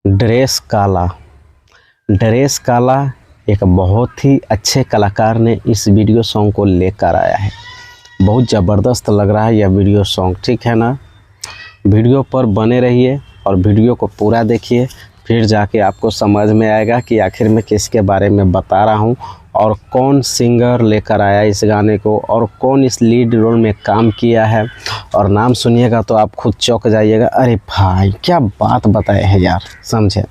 Dress काला। Dress काला एक बहुत ही अच्छे कलाकार ने इस वीडियो सॉन्ग को लेकर आया है। बहुत ज़बरदस्त लग रहा है यह वीडियो सॉन्ग, ठीक है ना। वीडियो पर बने रहिए और वीडियो को पूरा देखिए, फिर जाके आपको समझ में आएगा कि आखिर में किसके बारे में बता रहा हूँ और कौन सिंगर लेकर आया इस गाने को और कौन इस लीड रोल में काम किया है। और नाम सुनिएगा तो आप खुद चौंक जाइएगा, अरे भाई क्या बात बताए हैं यार, समझे।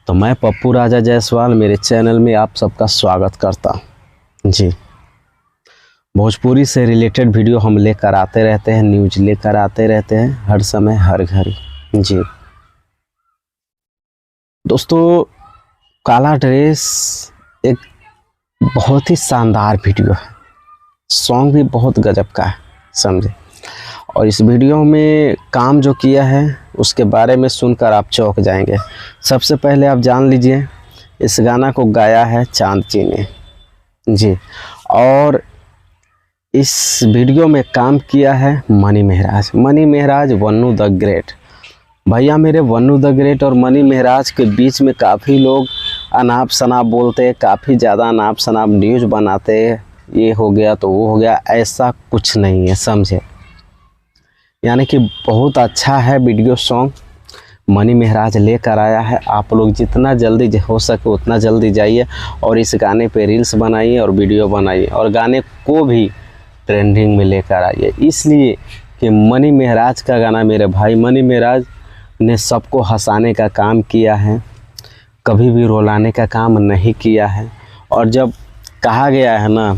तो मैं पप्पू राजा जायसवाल, मेरे चैनल में आप सबका स्वागत करता हूँ जी। भोजपुरी से रिलेटेड वीडियो हम लेकर आते रहते हैं, न्यूज लेकर आते रहते हैं हर समय हर घड़ी जी। दोस्तों, काला ड्रेस एक बहुत ही शानदार वीडियो है, सॉन्ग भी बहुत गजब का है, समझे। और इस वीडियो में काम जो किया है उसके बारे में सुनकर आप चौंक जाएंगे। सबसे पहले आप जान लीजिए, इस गाना को गाया है चांद जी ने जी। और इस वीडियो में काम किया है money Maharaj. Money Maharaj, Vannu the great. भैया मेरे, वन्नू द ग्रेट और मनी महराज के बीच में काफ़ी लोग अनाप शनाप बोलते, काफ़ी ज़्यादा अनाप शनाप न्यूज़ बनाते, ये हो गया तो वो हो गया। ऐसा कुछ नहीं है, समझे। यानी कि बहुत अच्छा है वीडियो सॉन्ग, मनी महराज लेकर आया है। आप लोग जितना जल्दी हो सके उतना जल्दी जाइए और इस गाने पे रील्स बनाइए और वीडियो बनाइए और गाने को भी ट्रेंडिंग में लेकर आइए। इसलिए कि मनी महराज का गाना, मेरे भाई मनी महराज ने सबको हंसाने का काम किया है, कभी भी रुलाने का काम नहीं किया है। और जब कहा गया है ना,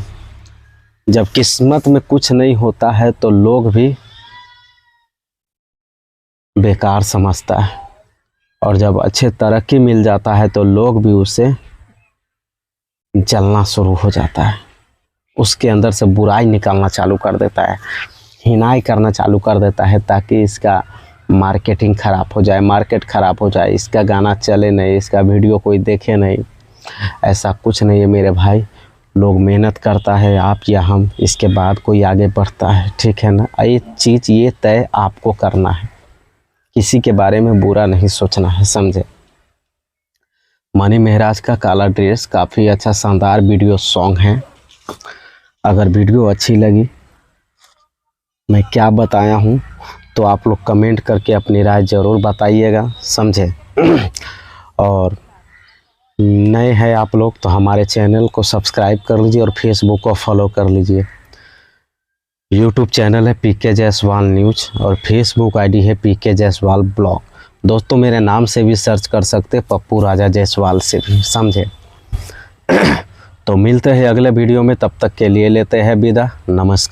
जब किस्मत में कुछ नहीं होता है तो लोग भी बेकार समझता है, और जब अच्छे तरक्की मिल जाता है तो लोग भी उसे जलना शुरू हो जाता है। उसके अंदर से बुराई निकालना चालू कर देता है, हिनाई करना चालू कर देता है, ताकि इसका मार्केटिंग ख़राब हो जाए, मार्केट ख़राब हो जाए, इसका गाना चले नहीं, इसका वीडियो कोई देखे नहीं। ऐसा कुछ नहीं है मेरे भाई, लोग मेहनत करता है, आप या हम, इसके बाद कोई आगे बढ़ता है, ठीक है ना। ये चीज़ ये तय आपको करना है, किसी के बारे में बुरा नहीं सोचना है, समझे। मनी महराज का काला ड्रेस काफ़ी अच्छा शानदार वीडियो सॉन्ग है। अगर वीडियो अच्छी लगी, मैं क्या बताया हूँ, तो आप लोग कमेंट करके अपनी राय ज़रूर बताइएगा, समझे। और नए हैं आप लोग तो हमारे चैनल को सब्सक्राइब कर लीजिए और फेसबुक को फॉलो कर लीजिए। यूट्यूब चैनल है पीके जायसवाल न्यूज और फेसबुक आईडी है पीके जायसवाल ब्लॉग। दोस्तों, मेरे नाम से भी सर्च कर सकते, पप्पू राजा जायसवाल से भी, समझे। तो मिलते हैं अगले वीडियो में, तब तक के लिए लेते हैं विदा, नमस्कार।